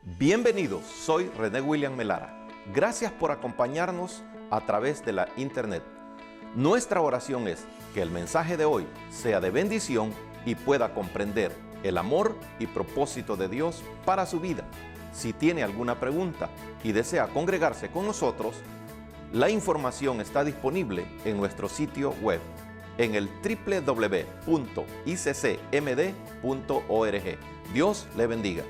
Bienvenidos, soy René William Melara. Gracias por acompañarnos a través de la internet. Nuestra oración es que el mensaje de hoy sea de bendición y pueda comprender el amor y propósito de Dios para su vida. Si tiene alguna pregunta y desea congregarse con nosotros, la información está disponible en nuestro sitio web en el www.iccmd.org. Dios le bendiga.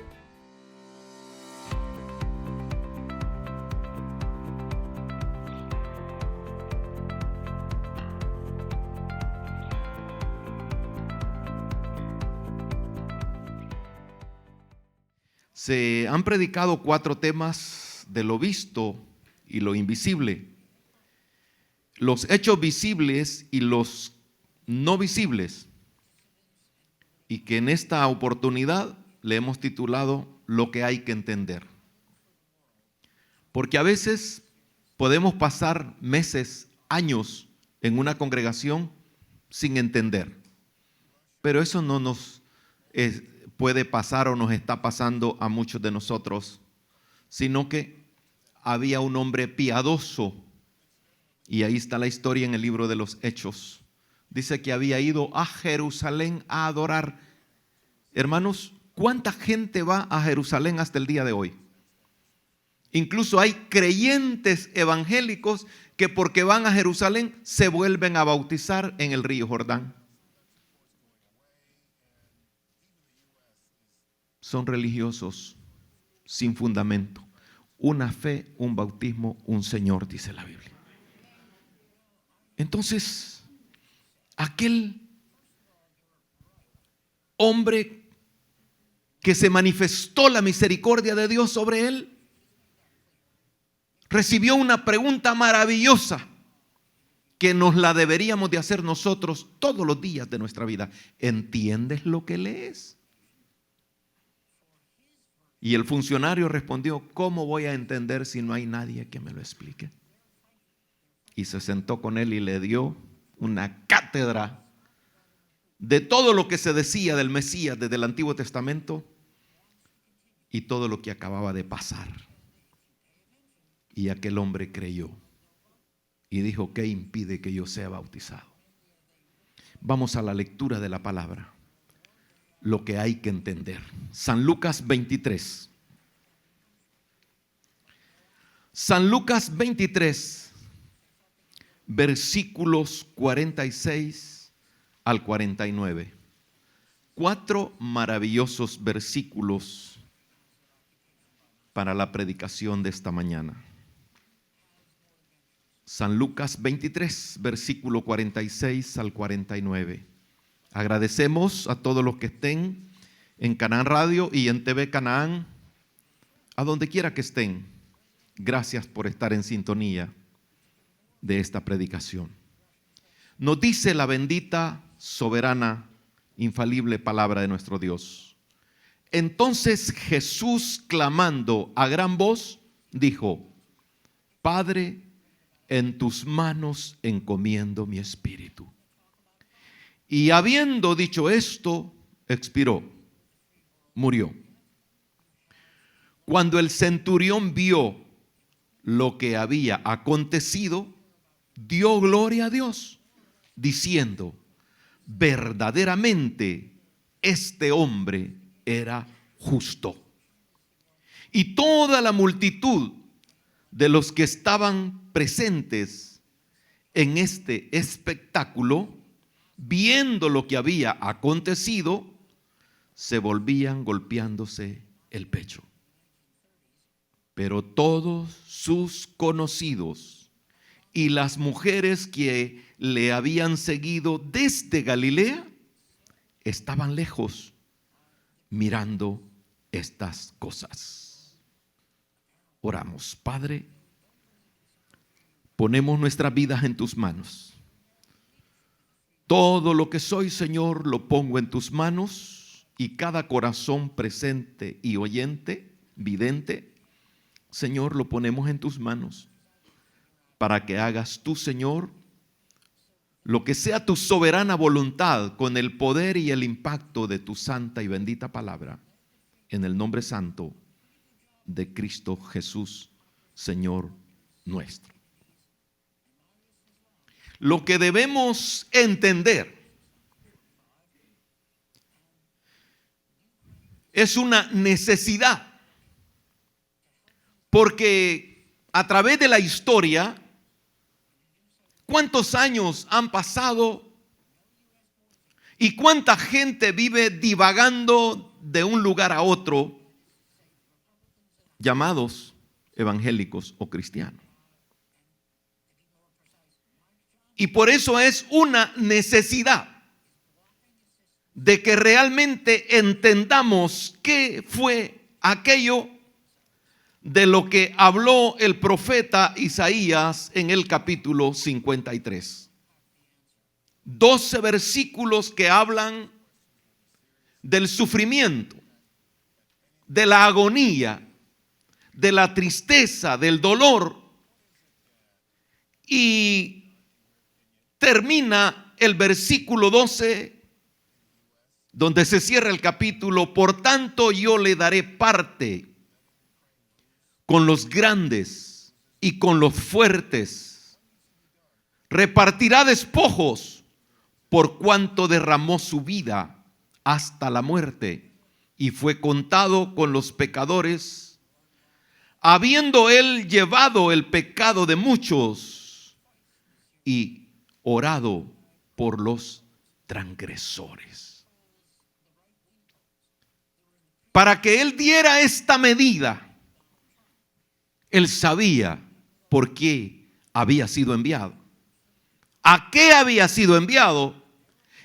Se han predicado 4 temas de lo visto y lo invisible, los hechos visibles y los no visibles, y que en esta oportunidad le hemos titulado Lo que hay que entender. Porque a veces podemos pasar meses, años en una congregación sin entender, pero eso no nos puede pasar o nos está pasando a muchos de nosotros, sino que había un hombre piadoso, y ahí está la historia en el libro de los Hechos. Dice que había ido a Jerusalén a adorar. Hermanos, ¿cuánta gente va a Jerusalén hasta el día de hoy? Incluso hay creyentes evangélicos que porque van a Jerusalén se vuelven a bautizar en el río Jordán. Son religiosos sin fundamento. Una fe, un bautismo, un Señor, dice la Biblia. Entonces, aquel hombre que se manifestó la misericordia de Dios sobre él, recibió una pregunta maravillosa que nos la deberíamos de hacer nosotros todos los días de nuestra vida. ¿Entiendes lo que lees? Y el funcionario respondió: ¿cómo voy a entender si no hay nadie que me lo explique? Y se sentó con él y le dio una cátedra de todo lo que se decía del Mesías desde el Antiguo Testamento y todo lo que acababa de pasar. Y aquel hombre creyó y dijo: ¿qué impide que yo sea bautizado? Vamos a la lectura de la palabra. Lo que hay que entender. San Lucas 23. San Lucas 23, versículos 46 al 49. 4 maravillosos versículos para la predicación de esta mañana. San Lucas 23, versículo 46 al 49. Agradecemos a todos los que estén en Canaán Radio y en TV Canaán, a donde quiera que estén. Gracias por estar en sintonía de esta predicación. Nos dice la bendita, soberana, infalible palabra de nuestro Dios. Entonces Jesús, clamando a gran voz, dijo: Padre, en tus manos encomiendo mi espíritu. Y habiendo dicho esto, expiró, murió. Cuando el centurión vio lo que había acontecido, dio gloria a Dios, diciendo: verdaderamente este hombre era justo. Y toda la multitud de los que estaban presentes en este espectáculo, viendo lo que había acontecido, se volvían golpeándose el pecho. Pero todos sus conocidos y las mujeres que le habían seguido desde Galilea estaban lejos mirando estas cosas. Oramos. Padre, ponemos nuestras vidas en tus manos. Todo lo que soy, Señor, lo pongo en tus manos, y cada corazón presente y oyente, vidente, Señor, lo ponemos en tus manos para que hagas tú, Señor, lo que sea tu soberana voluntad con el poder y el impacto de tu santa y bendita palabra, en el nombre santo de Cristo Jesús, Señor nuestro. Lo que debemos entender es una necesidad, porque a través de la historia, ¿cuántos años han pasado y cuánta gente vive divagando de un lugar a otro, llamados evangélicos o cristianos? Y por eso es una necesidad de que realmente entendamos qué fue aquello de lo que habló el profeta Isaías en el capítulo 53. 12 versículos que hablan del sufrimiento, de la agonía, de la tristeza, del dolor, y termina el versículo 12 donde se cierra el capítulo: por tanto yo le daré parte con los grandes y con los fuertes, repartirá despojos por cuanto derramó su vida hasta la muerte y fue contado con los pecadores, habiendo él llevado el pecado de muchos y orado por los transgresores. Para que él diera esta medida, él sabía por qué había sido enviado, a qué había sido enviado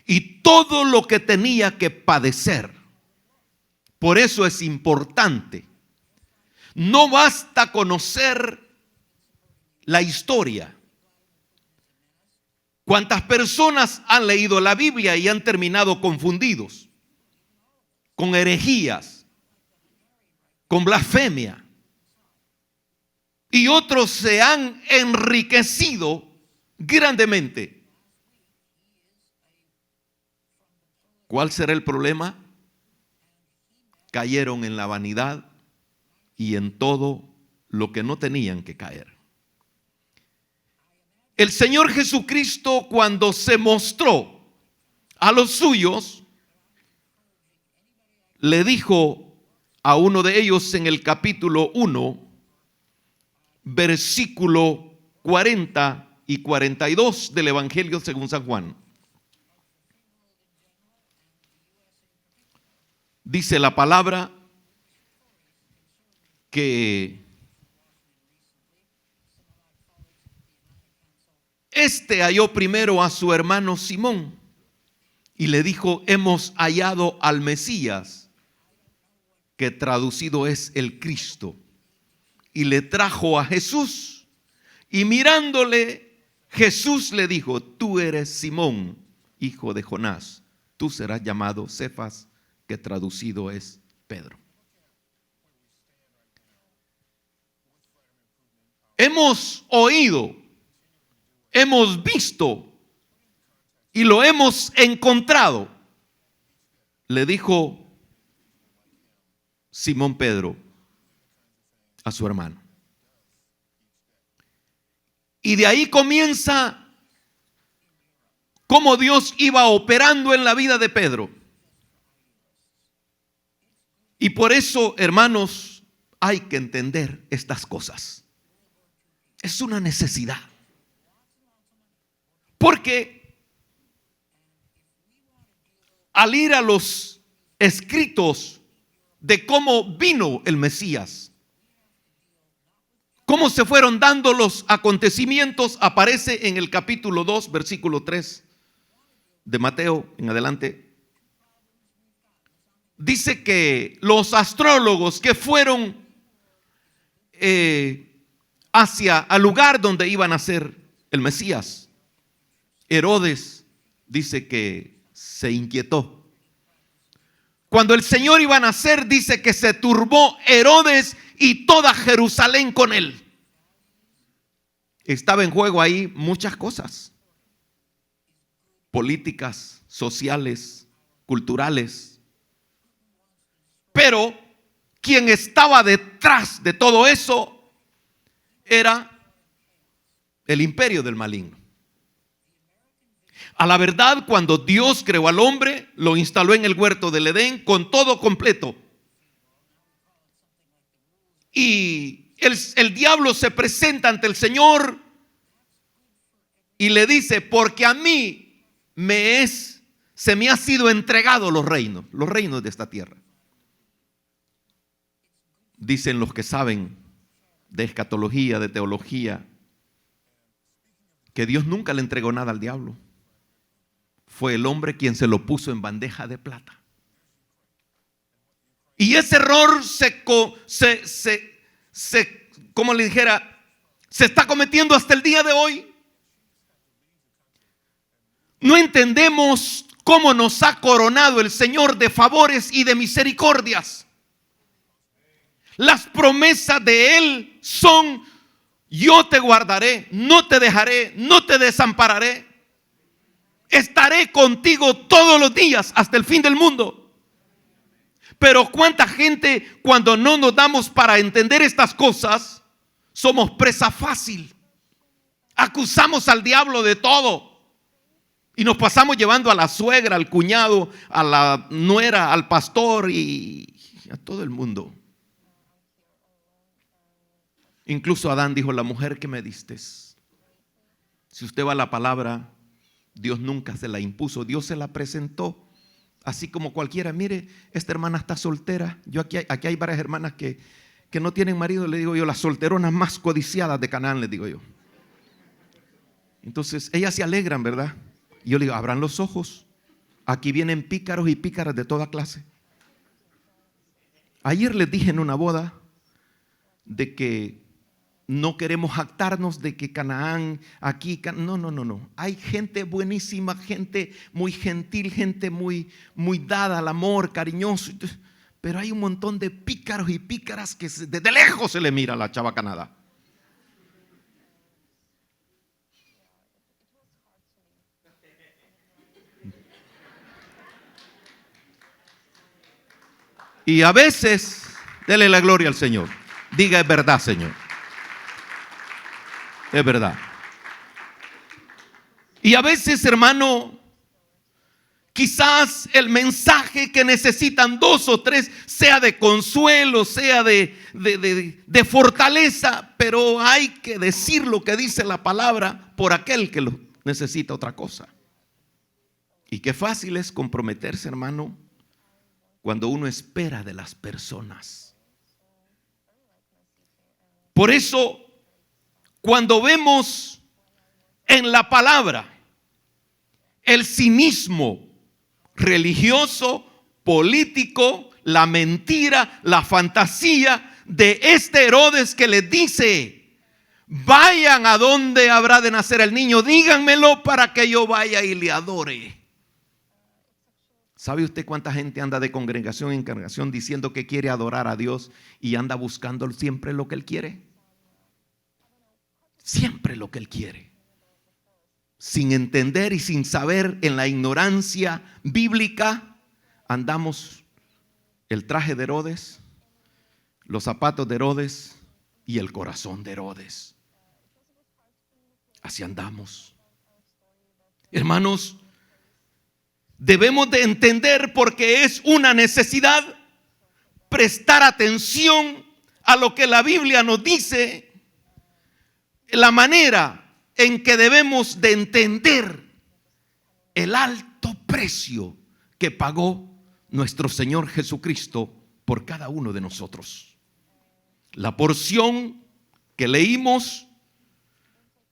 y todo lo que tenía que padecer. Por eso es importante. No basta conocer la historia. ¿Cuántas personas han leído la Biblia y han terminado confundidos, con herejías, con blasfemia? Y otros se han enriquecido grandemente. ¿Cuál será el problema? Cayeron en la vanidad y en todo lo que no tenían que caer. El Señor Jesucristo, cuando se mostró a los suyos, le dijo a uno de ellos en el capítulo 1, versículo 40 y 42 del Evangelio según San Juan. Dice la palabra que este halló primero a su hermano Simón y le dijo: hemos hallado al Mesías, que traducido es el Cristo. Y le trajo a Jesús, y mirándole, Jesús le dijo: tú eres Simón, hijo de Jonás, tú serás llamado Cefas, que traducido es Pedro. Hemos oído, hemos visto y lo hemos encontrado, le dijo Simón Pedro a su hermano. Y de ahí comienza cómo Dios iba operando en la vida de Pedro. Y por eso, hermanos, hay que entender estas cosas. Es una necesidad. Porque al ir a los escritos de cómo vino el Mesías, cómo se fueron dando los acontecimientos, aparece en el capítulo 2, versículo 3 de Mateo en adelante. Dice que los astrólogos que fueron hacia el lugar donde iba a nacer el Mesías, Herodes, dice que se inquietó. Cuando el Señor iba a nacer, dice que se turbó Herodes y toda Jerusalén con él. Estaba en juego ahí muchas cosas: políticas, sociales, culturales. Pero quien estaba detrás de todo eso era el imperio del maligno. A la verdad, cuando Dios creó al hombre, lo instaló en el huerto del Edén con todo completo. Y el diablo se presenta ante el Señor y le dice: porque a mí se me ha sido entregado los reinos de esta tierra. Dicen los que saben de escatología, de teología, que Dios nunca le entregó nada al diablo. Fue el hombre quien se lo puso en bandeja de plata. Y ese error como le dijera, se está cometiendo hasta el día de hoy. No entendemos cómo nos ha coronado el Señor de favores y de misericordias. Las promesas de Él son: yo te guardaré, no te dejaré, no te desampararé. Estaré contigo todos los días hasta el fin del mundo. Pero cuánta gente, cuando no nos damos para entender estas cosas, somos presa fácil. Acusamos al diablo de todo y nos pasamos llevando a la suegra, al cuñado, a la nuera, al pastor y a todo el mundo. Incluso Adán dijo: la mujer que me diste. Si usted va a la palabra, Dios nunca se la impuso, Dios se la presentó. Así como cualquiera: mire, esta hermana está soltera. Yo aquí hay varias hermanas que no tienen marido, le digo yo, las solteronas más codiciadas de Canaán, les digo yo. Entonces ellas se alegran, ¿verdad? Y yo le digo: abran los ojos, aquí vienen pícaros y pícaras de toda clase. Ayer les dije en una boda de que no queremos jactarnos de que Canaán, aquí, no. Hay gente buenísima, gente muy gentil, gente muy dada al amor, cariñoso. Pero hay un montón de pícaros y pícaras que desde lejos se le mira a la chabacanada. Y a veces, dele la gloria al Señor. Diga: es verdad, Señor. Es verdad. Y a veces, hermano, quizás el mensaje que necesitan dos o tres sea de consuelo, sea de fortaleza, pero hay que decir lo que dice la palabra por aquel que lo necesita otra cosa. Y qué fácil es comprometerse, hermano, cuando uno espera de las personas. Por eso, cuando vemos en la palabra el cinismo religioso, político, la mentira, la fantasía de este Herodes que les dice: vayan a donde habrá de nacer el niño, díganmelo para que yo vaya y le adore. ¿Sabe usted cuánta gente anda de congregación en congregación diciendo que quiere adorar a Dios y anda buscando siempre lo que él quiere? Siempre lo que él quiere, sin entender y sin saber, en la ignorancia bíblica, andamos el traje de Herodes, los zapatos de Herodes y el corazón de Herodes. Así andamos. Hermanos, debemos de entender, porque es una necesidad, prestar atención a lo que la Biblia nos dice, la manera en que debemos de entender el alto precio que pagó nuestro Señor Jesucristo por cada uno de nosotros. La porción que leímos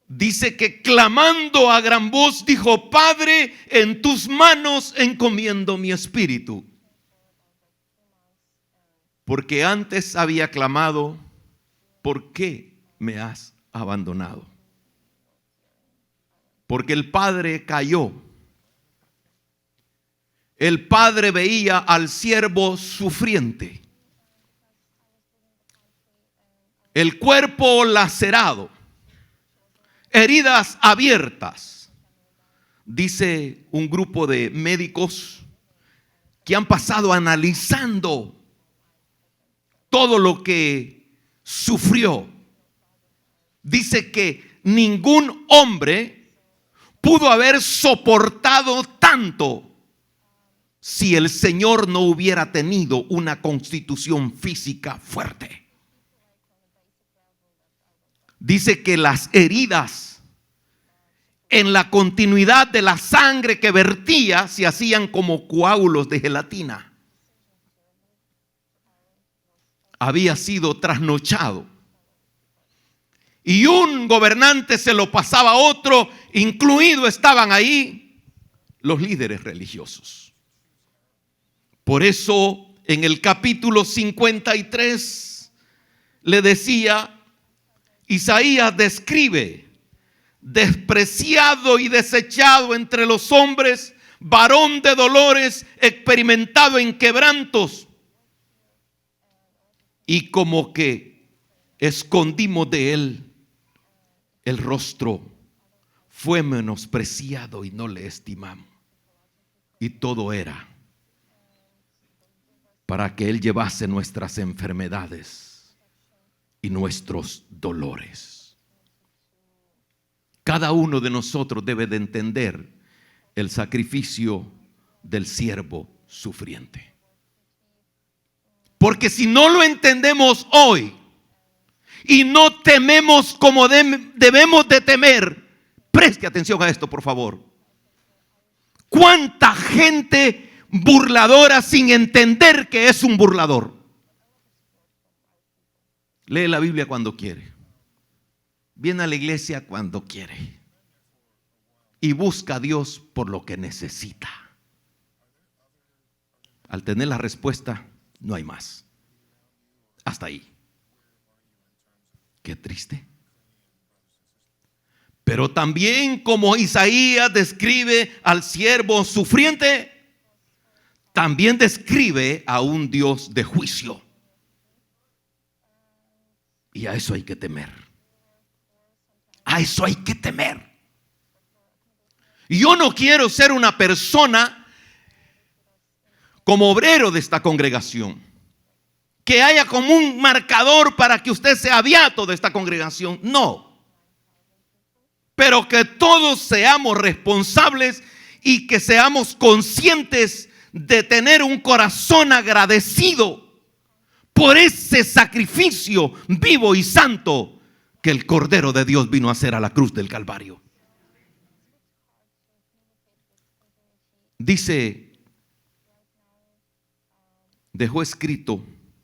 dice que clamando a gran voz dijo: Padre, en tus manos encomiendo mi espíritu. Porque antes había clamado: ¿por qué me has abandonado? Porque el padre cayó. El padre veía al siervo sufriente, el cuerpo lacerado, heridas abiertas. Dice un grupo de médicos que han pasado analizando todo lo que sufrió. Dice que ningún hombre pudo haber soportado tanto si el Señor no hubiera tenido una constitución física fuerte. Dice que las heridas en la continuidad de la sangre que vertía se hacían como coágulos de gelatina. Había sido trasnochado. Y un gobernante se lo pasaba a otro, incluido estaban ahí los líderes religiosos. Por eso en el capítulo 53 le decía, Isaías describe: despreciado y desechado entre los hombres, varón de dolores, experimentado en quebrantos. Y como que escondimos de él el rostro, fue menospreciado y no le estimamos. Y todo era para que él llevase nuestras enfermedades y nuestros dolores. Cada uno de nosotros debe de entender el sacrificio del siervo sufriente. Porque si no lo entendemos hoy y no tememos como debemos de temer, preste atención a esto, por favor. ¿Cuánta gente burladora sin entender que es un burlador? Lee la Biblia cuando quiere, viene a la iglesia cuando quiere y busca a Dios por lo que necesita. Al tener la respuesta, no hay más. Hasta ahí. Qué triste. Pero también, como Isaías describe al siervo sufriente, también describe a un Dios de juicio. Y a eso hay que temer. A eso hay que temer. Y yo no quiero ser una persona como obrero de esta congregación, que haya como un marcador para que usted sea beato de esta congregación. No. Pero que todos seamos responsables y que seamos conscientes de tener un corazón agradecido por ese sacrificio vivo y santo que el Cordero de Dios vino a hacer a la cruz del Calvario. Dice, dejó escrito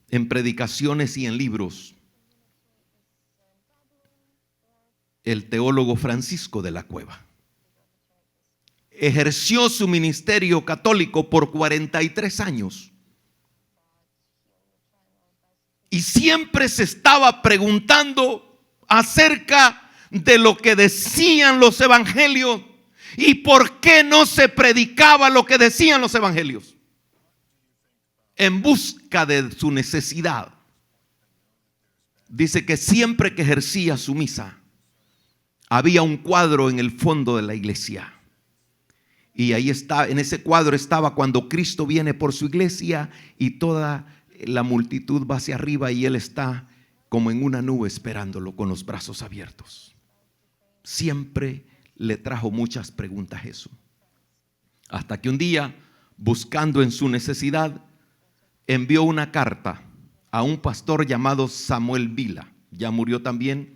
en predicaciones y en libros el teólogo Francisco de la Cueva. Ejerció su ministerio católico por 43 años. Y siempre se estaba preguntando acerca de lo que decían los evangelios y por qué no se predicaba lo que decían los evangelios. En busca de su necesidad. Dice que siempre que ejercía su misa, había un cuadro en el fondo de la iglesia. Y ahí está, en ese cuadro estaba cuando Cristo viene por su iglesia y toda la multitud va hacia arriba y él está como en una nube esperándolo con los brazos abiertos. Siempre le trajo muchas preguntas eso. Hasta que un día, buscando en su necesidad, envió una carta a un pastor llamado Samuel Vila. Ya murió también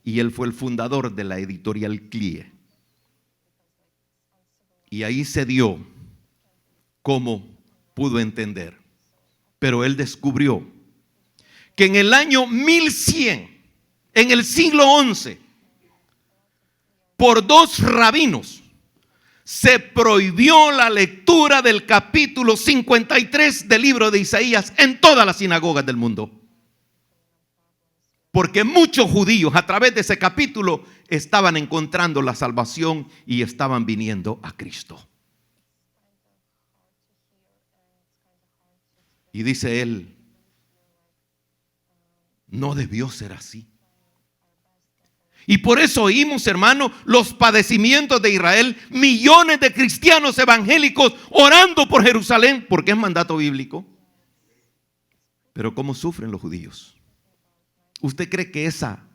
y él fue el fundador de la editorial CLIE. Y ahí se dio cómo pudo entender. Pero él descubrió que en el año 1100, en el siglo XI, por 2 rabinos, se prohibió la lectura del capítulo 53 del libro de Isaías en todas las sinagogas del mundo. Porque muchos judíos a través de ese capítulo estaban encontrando la salvación y estaban viniendo a Cristo. Y dice él, no debió ser así. Y por eso oímos, hermano, los padecimientos de Israel, millones de cristianos evangélicos orando por Jerusalén, porque es mandato bíblico. Pero ¿cómo sufren los judíos? ¿Usted cree que esa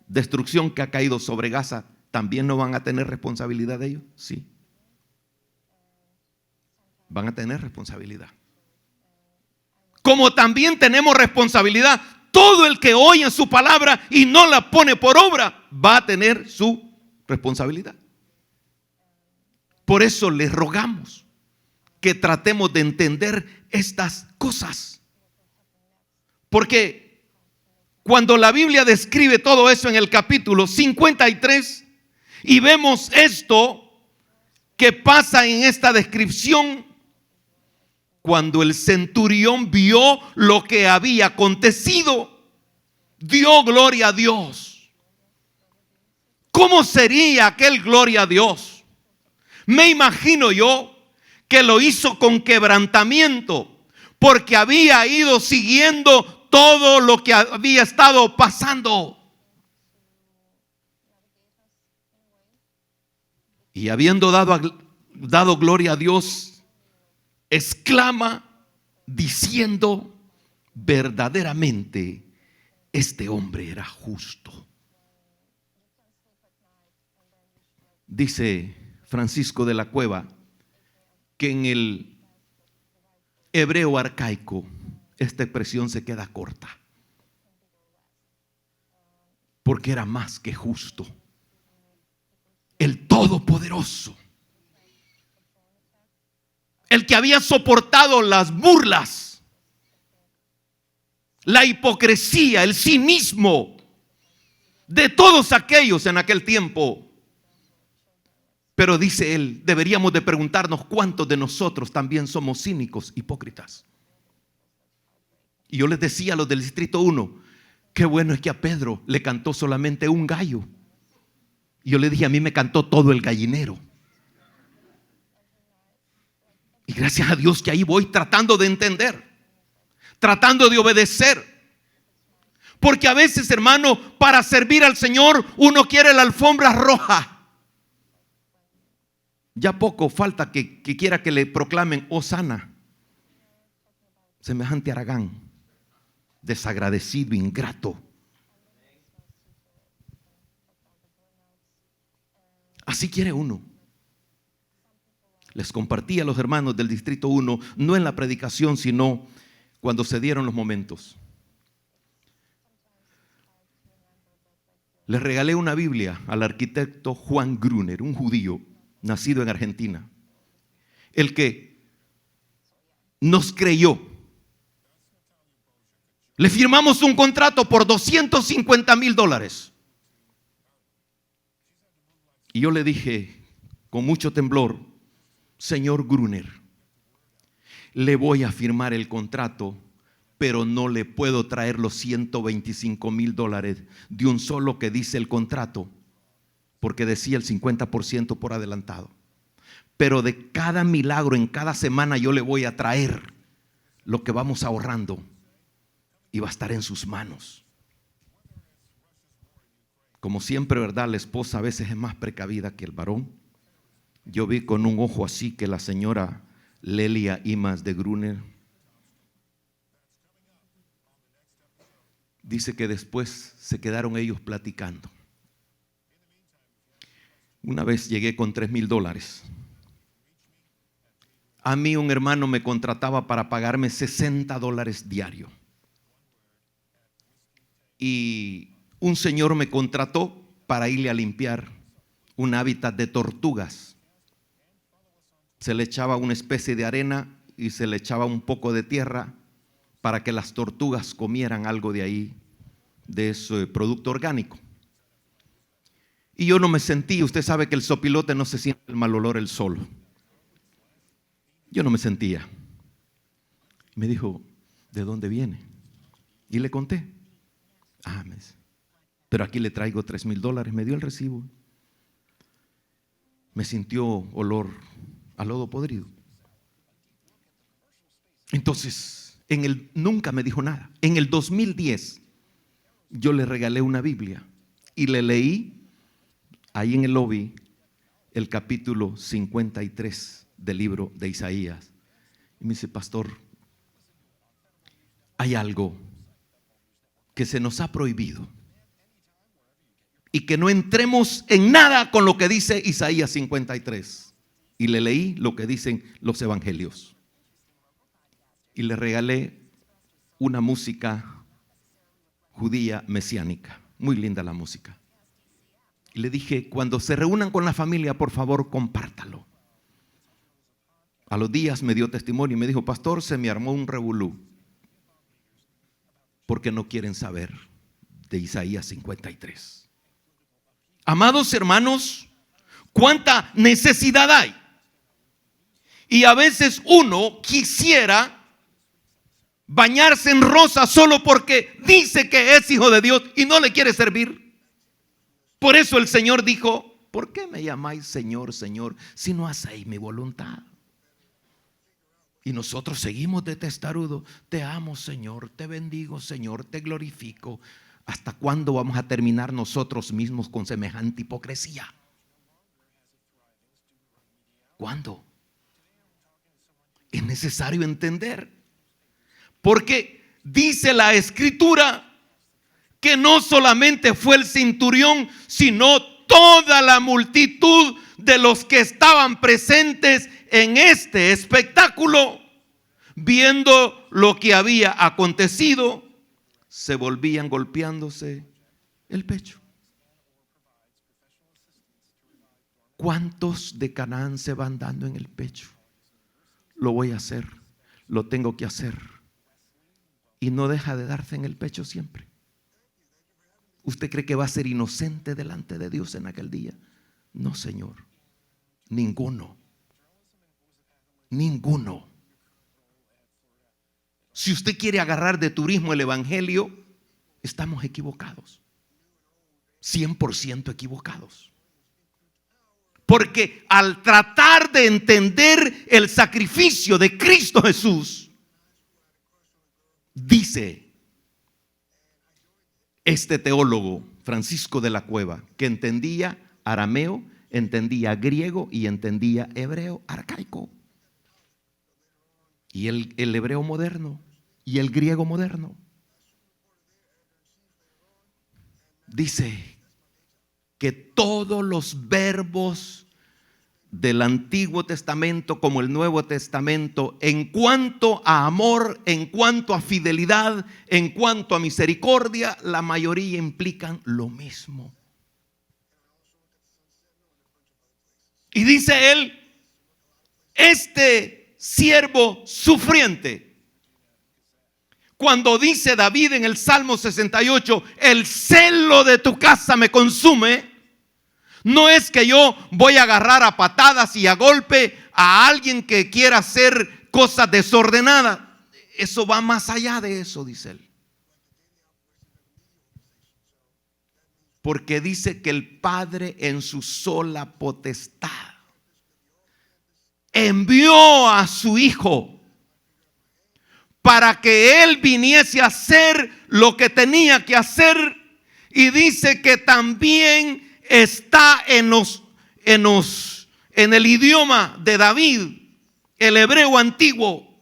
destrucción que ha caído sobre Gaza también no van a tener responsabilidad de ellos? Sí. Van a tener responsabilidad. Como también tenemos responsabilidad, todo el que oye su palabra y no la pone por obra va a tener su responsabilidad. Por eso les rogamos que tratemos de entender estas cosas. Porque cuando la Biblia describe todo eso en el capítulo 53 y vemos esto que pasa en esta descripción, cuando el centurión vio lo que había acontecido, dio gloria a Dios. ¿Cómo sería aquel gloria a Dios? Me imagino yo que lo hizo con quebrantamiento, porque había ido siguiendo todo lo que había estado pasando. Y habiendo dado gloria a Dios, exclama diciendo: verdaderamente este hombre era justo. Dice Francisco de la Cueva que en el hebreo arcaico esta expresión se queda corta, porque era más que justo. El Todopoderoso, el que había soportado las burlas, la hipocresía, el cinismo de todos aquellos en aquel tiempo. Pero dice él, deberíamos de preguntarnos cuántos de nosotros también somos cínicos, hipócritas. Y yo les decía a los del distrito 1, qué bueno es que a Pedro le cantó solamente un gallo. Y yo le dije, a mí me cantó todo el gallinero. Y gracias a Dios que ahí voy tratando de entender, tratando de obedecer. Porque a veces, hermano, para servir al Señor uno quiere la alfombra roja. Ya poco falta que quiera que le proclamen Hosana. Semejante haragán, desagradecido, ingrato. Así quiere uno. Les compartí a los hermanos del distrito 1, no en la predicación, sino cuando se dieron los momentos. Les regalé una Biblia al arquitecto Juan Gruner, un judío nacido en Argentina, el que nos creyó. Le firmamos un contrato por $250,000. Y yo le dije con mucho temblor, señor Gruner, le voy a firmar el contrato, pero no le puedo traer los $125,000 de un solo que dice el contrato, porque decía el 50% por adelantado. Pero de cada milagro en cada semana yo le voy a traer lo que vamos ahorrando y va a estar en sus manos. Como siempre, ¿verdad? La esposa a veces es más precavida que el varón. Yo vi con un ojo así que la señora Lelia Imas de Gruner dice que después se quedaron ellos platicando. Una vez llegué con $3,000. A mí un hermano me contrataba para pagarme $60 diario. Y un señor me contrató para irle a limpiar un hábitat de tortugas. Se le echaba una especie de arena y se le echaba un poco de tierra para que las tortugas comieran algo de ahí, de ese producto orgánico. Y yo no me sentí, usted sabe que el sopilote no se siente el mal olor él solo. Yo no me sentía. Me dijo, ¿de dónde viene? Y le conté. Me dice, pero aquí le traigo $3,000. Me dio el recibo. Me sintió olor a lodo podrido. Entonces, nunca me dijo nada. En el 2010, yo le regalé una Biblia y le leí ahí en el lobby el capítulo 53 del libro de Isaías. Y me dice, pastor, hay algo que se nos ha prohibido y que no entremos en nada con lo que dice Isaías 53. Y le leí lo que dicen los evangelios. Y le regalé una música judía mesiánica. Muy linda la música. Y le dije, cuando se reúnan con la familia, por favor, compártalo. A los días me dio testimonio y me dijo, pastor, se me armó un revolú. Porque no quieren saber de Isaías 53. Amados hermanos, cuánta necesidad hay. Y a veces uno quisiera bañarse en rosa solo porque dice que es hijo de Dios y no le quiere servir. Por eso el Señor dijo, ¿por qué me llamáis Señor, Señor, si no hacéis mi voluntad? Y nosotros seguimos de testarudo. Te amo, Señor, te bendigo, Señor, te glorifico. ¿Hasta cuándo vamos a terminar nosotros mismos con semejante hipocresía? ¿Cuándo? Es necesario entender. Porque dice la Escritura que no solamente fue el centurión, sino toda la multitud de los que estaban presentes en este espectáculo, viendo lo que había acontecido, se volvían golpeándose el pecho. ¿Cuántos de Canaán se van dando en el pecho? Lo voy a hacer, lo tengo que hacer. Y no deja de darse en el pecho siempre. ¿Usted cree que va a ser inocente delante de Dios en aquel día? No, Señor. Ninguno. Ninguno. Si usted quiere agarrar de turismo el evangelio, estamos equivocados. 100% equivocados. Porque al tratar de entender el sacrificio de Cristo Jesús, dice este teólogo Francisco de la Cueva, que entendía arameo, entendía griego y entendía hebreo arcaico. Y el hebreo moderno y el griego moderno. Dice que todos los verbos del Antiguo Testamento como el Nuevo Testamento, en cuanto a amor, en cuanto a fidelidad, en cuanto a misericordia, la mayoría implican lo mismo. Y dice él, este siervo sufriente, cuando dice David en el Salmo 68, el celo de tu casa me consume, no es que yo voy a agarrar a patadas y a golpe a alguien que quiera hacer cosas desordenadas. Eso va más allá de eso, dice él. Porque dice que el Padre en su sola potestad envió a su Hijo para que Él viniese a hacer lo que tenía que hacer. Y dice que también está en el idioma de David, el hebreo antiguo,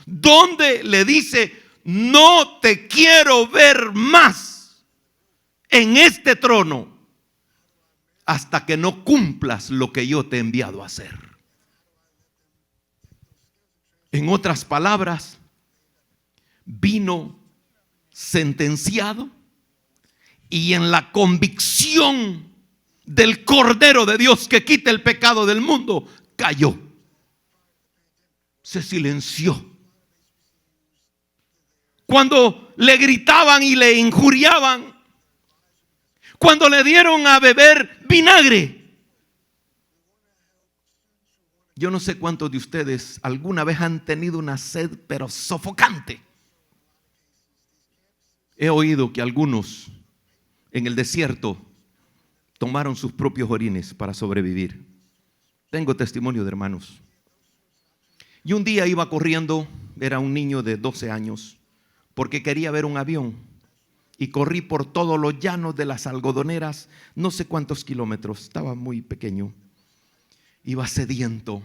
donde le dice, no te quiero ver más en este trono hasta que no cumplas lo que yo te he enviado a hacer. En otras palabras, vino sentenciado y en la convicción del Cordero de Dios que quita el pecado del mundo, cayó, se silenció. Cuando le gritaban y le injuriaban, cuando le dieron a beber vinagre. Yo no sé cuántos de ustedes alguna vez han tenido una sed pero sofocante. He oído que algunos en el desierto tomaron sus propios orines para sobrevivir. Tengo testimonio de hermanos. Y un día iba corriendo, era un niño de 12 años, porque quería ver un avión. Y corrí por todos los llanos de las algodoneras, no sé cuántos kilómetros, estaba muy pequeño. Iba sediento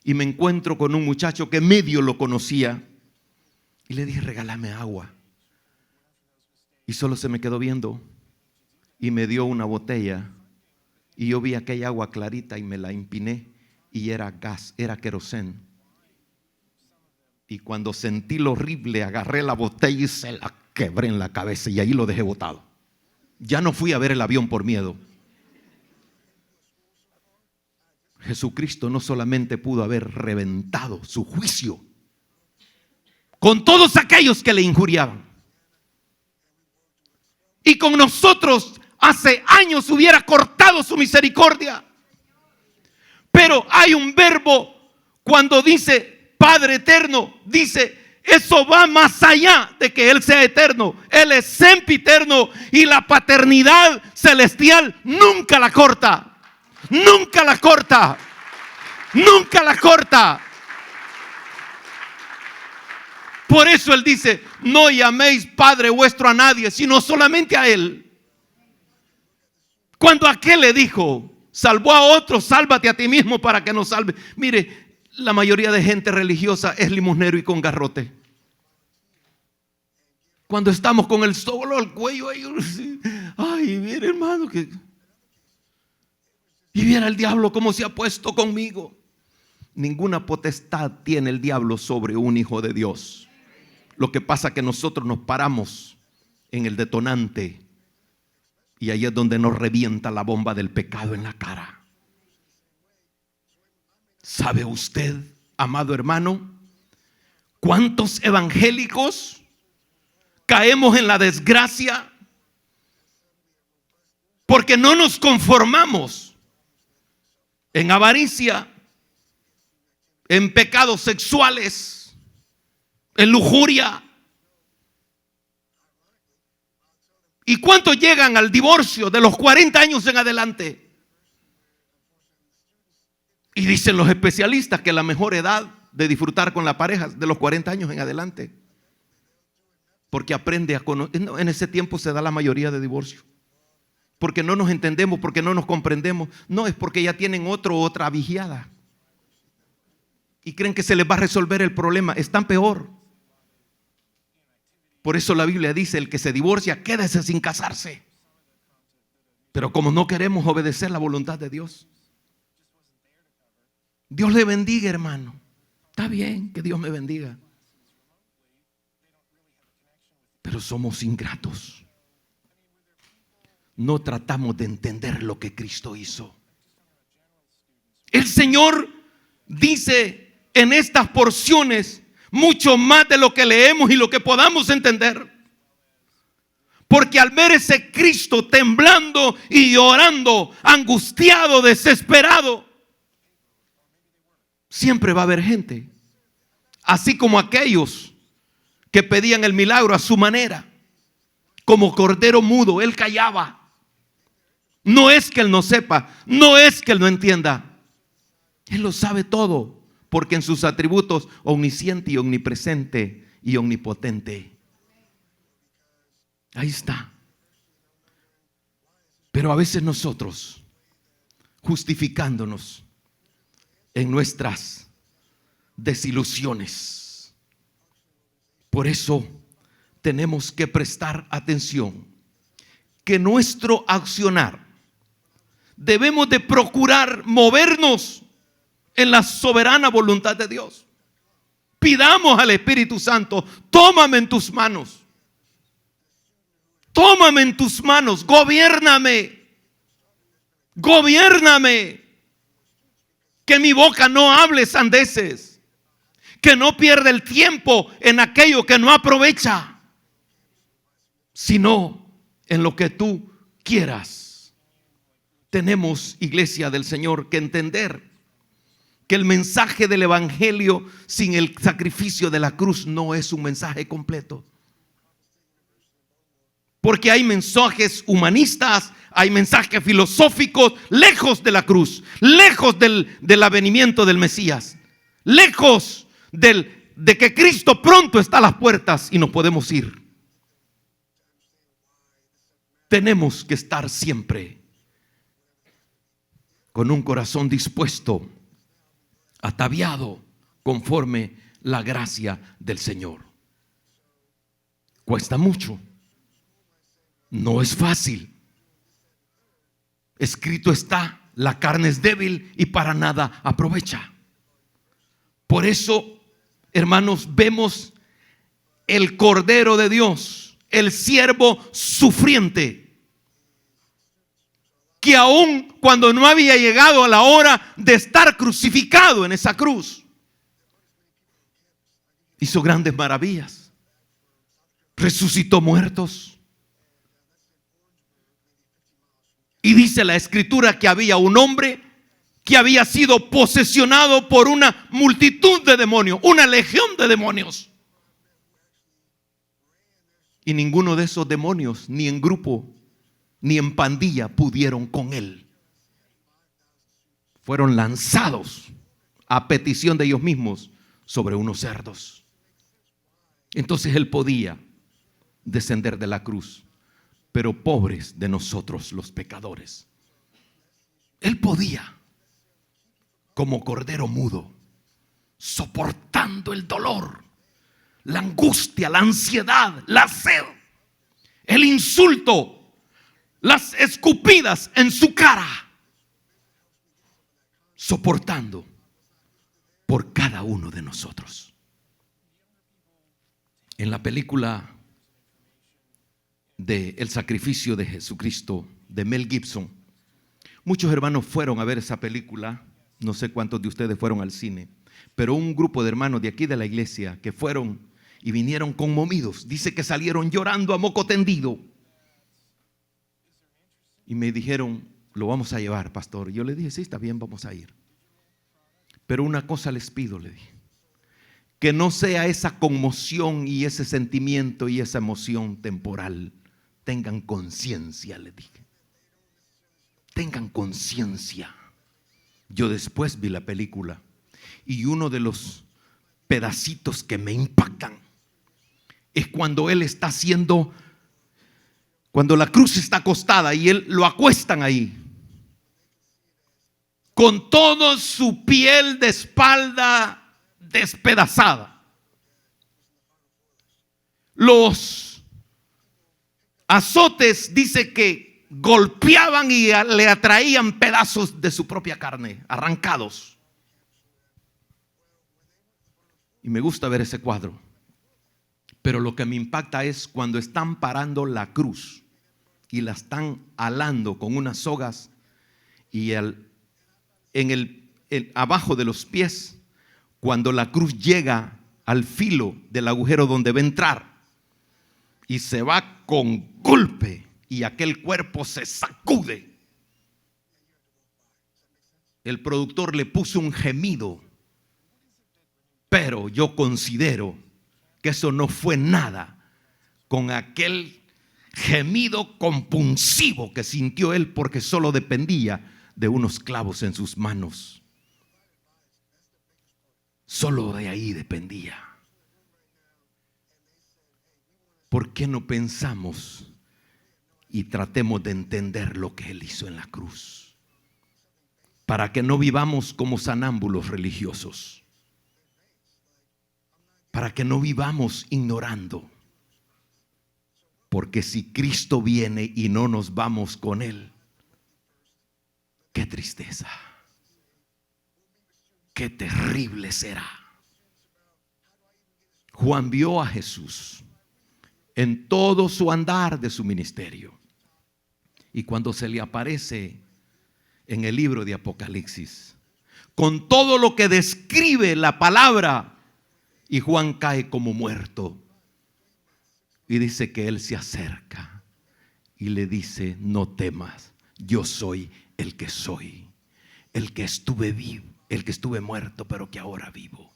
y me encuentro con un muchacho que medio lo conocía. Y le dije, regálame agua. Y solo se me quedó viendo y me dio una botella. Y yo vi aquella agua clarita y me la empiné. Y era gas, era queroseno. Y cuando sentí lo horrible, agarré la botella y se la quebré en la cabeza. Y ahí lo dejé botado. Ya no fui a ver el avión por miedo. Jesucristo no solamente pudo haber reventado su juicio con todos aquellos que le injuriaban, y con nosotros hace años hubiera cortado su misericordia. Pero hay un verbo cuando dice Padre eterno, dice eso va más allá de que Él sea eterno. Él es sempiterno y la paternidad celestial nunca la corta. Nunca la corta. Nunca la corta. Por eso Él dice, no llaméis Padre vuestro a nadie, sino solamente a Él. Cuando aquel le dijo, salvó a otro, sálvate a ti mismo para que nos salve. Mire, la mayoría de gente religiosa es limosnero y con garrote. Cuando estamos con el solo al cuello, ay, mire hermano, que... y viera el diablo cómo se ha puesto conmigo. Ninguna potestad tiene el diablo sobre un hijo de Dios. Lo que pasa es que nosotros nos paramos en el detonante y ahí es donde nos revienta la bomba del pecado en la cara. ¿Sabe usted, amado hermano, cuántos evangélicos caemos en la desgracia porque no nos conformamos en avaricia, en pecados sexuales, en lujuria? ¿Y cuántos llegan al divorcio de los 40 años en adelante? Y dicen los especialistas que la mejor edad de disfrutar con la pareja es de los 40 años en adelante. Porque aprende a conocer. En ese tiempo se da la mayoría de divorcios. Porque no nos entendemos, porque no nos comprendemos. No, es porque ya tienen otra vigiada. Y creen que se les va a resolver el problema. Están peor. Por eso la Biblia dice, el que se divorcia, quédese sin casarse. Pero como no queremos obedecer la voluntad de Dios. Dios le bendiga, hermano. Está bien que Dios me bendiga. Pero somos ingratos. No tratamos de entender lo que Cristo hizo. El Señor dice en estas porciones mucho más de lo que leemos y lo que podamos entender. Porque al ver ese Cristo temblando y llorando, angustiado, desesperado, siempre va a haber gente, así como aquellos que pedían el milagro a su manera. Como cordero mudo, Él callaba. No es que Él no sepa, no es que Él no entienda. Él lo sabe todo, porque en sus atributos omnisciente y omnipresente y omnipotente. Ahí está. Pero a veces nosotros, justificándonos en nuestras desilusiones, por eso tenemos que prestar atención que nuestro accionar debemos de procurar movernos en la soberana voluntad de Dios. Pidamos al Espíritu Santo, tómame en tus manos. Tómame en tus manos, gobiérname. Gobiérname. Que mi boca no hable sandeces. Que no pierda el tiempo en aquello que no aprovecha, sino en lo que tú quieras. Tenemos, iglesia del Señor, que entender que el mensaje del evangelio sin el sacrificio de la cruz no es un mensaje completo. Porque hay mensajes humanistas, hay mensajes filosóficos lejos de la cruz, lejos del avenimiento del Mesías, lejos de que Cristo pronto está a las puertas y nos podemos ir. Tenemos que estar siempre con un corazón dispuesto, ataviado conforme la gracia del Señor. Cuesta mucho. No es fácil. Escrito está, la carne es débil y para nada aprovecha. Por eso, hermanos, vemos el Cordero de Dios, el siervo sufriente, que aun cuando no había llegado a la hora de estar crucificado en esa cruz, hizo grandes maravillas, resucitó muertos. Y dice la Escritura que había un hombre que había sido posesionado por una multitud de demonios, una legión de demonios. Y ninguno de esos demonios, ni en grupo, ni en pandilla, pudieron con él. Fueron lanzados a petición de ellos mismos sobre unos cerdos. Entonces él podía descender de la cruz, pero pobres de nosotros los pecadores. Él podía, como cordero mudo, soportando el dolor, la angustia, la ansiedad, la sed, el insulto, las escupidas en su cara, soportando por cada uno de nosotros. En la película de El sacrificio de Jesucristo de Mel Gibson, muchos hermanos fueron a ver esa película. No sé cuántos de ustedes fueron al cine, pero un grupo de hermanos de aquí de la iglesia que fueron y vinieron conmovidos, dice que salieron llorando a moco tendido y me dijeron: lo vamos a llevar, pastor. Y yo le dije: sí, está bien, vamos a ir, pero una cosa les pido, le dije, que no sea esa conmoción y ese sentimiento y esa emoción temporal. Tengan conciencia, le dije. Tengan conciencia. Yo después vi la película y uno de los pedacitos que me impactan es cuando él está haciendo, cuando la cruz está acostada y él lo acuestan ahí, con toda su piel de espalda despedazada. Los azotes dice que golpeaban y le atraían pedazos de su propia carne, arrancados. Y me gusta ver ese cuadro. Pero lo que me impacta es cuando están parando la cruz y la están alando con unas sogas y abajo de los pies, cuando la cruz llega al filo del agujero donde va a entrar y se va con golpe y aquel cuerpo se sacude. El productor le puso un gemido, pero yo considero que eso no fue nada con aquel gemido compulsivo que sintió él, porque solo dependía de unos clavos en sus manos. Solo de ahí dependía. ¿Por qué no pensamos y tratemos de entender lo que él hizo en la cruz? Para que no vivamos como sonámbulos religiosos. Para que no vivamos ignorando. Porque si Cristo viene y no nos vamos con él, qué tristeza, qué terrible será. Juan vio a Jesús en todo su andar de su ministerio, y cuando se le aparece en el libro de Apocalipsis, con todo lo que describe la palabra, y Juan cae como muerto, y dice que él se acerca y le dice: no temas, yo soy el que soy, el que estuve vivo, el que estuve muerto, pero que ahora vivo.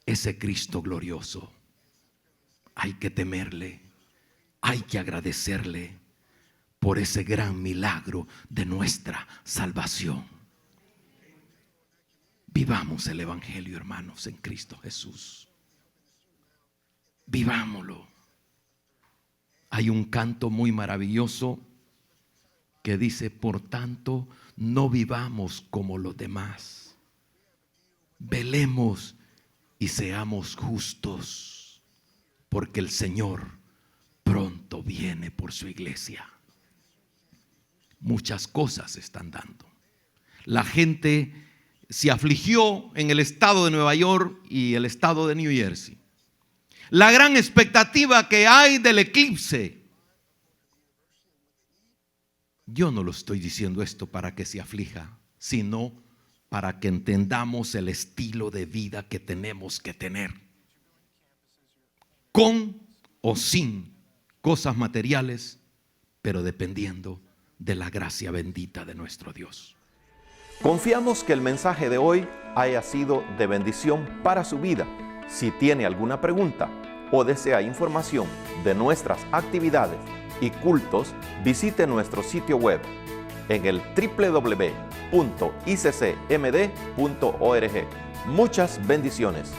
Ese Cristo glorioso, hay que temerle, hay que agradecerle por ese gran milagro de nuestra salvación. Vivamos el evangelio, hermanos, en Cristo Jesús. Vivámoslo. Hay un canto muy maravilloso que dice: por tanto, no vivamos como los demás, velemos y seamos justos. porque el Señor pronto viene por su iglesia. Muchas cosas se están dando. La gente se afligió en el estado de Nueva York y el estado de New Jersey. La gran expectativa que hay del eclipse. Yo no lo estoy diciendo esto para que se aflija, sino para que entendamos el estilo de vida que tenemos que tener, con o sin cosas materiales, pero dependiendo de la gracia bendita de nuestro Dios. Confiamos que el mensaje de hoy haya sido de bendición para su vida. Si tiene alguna pregunta o desea información de nuestras actividades y cultos, visite nuestro sitio web en el www.iccmd.org. Muchas bendiciones.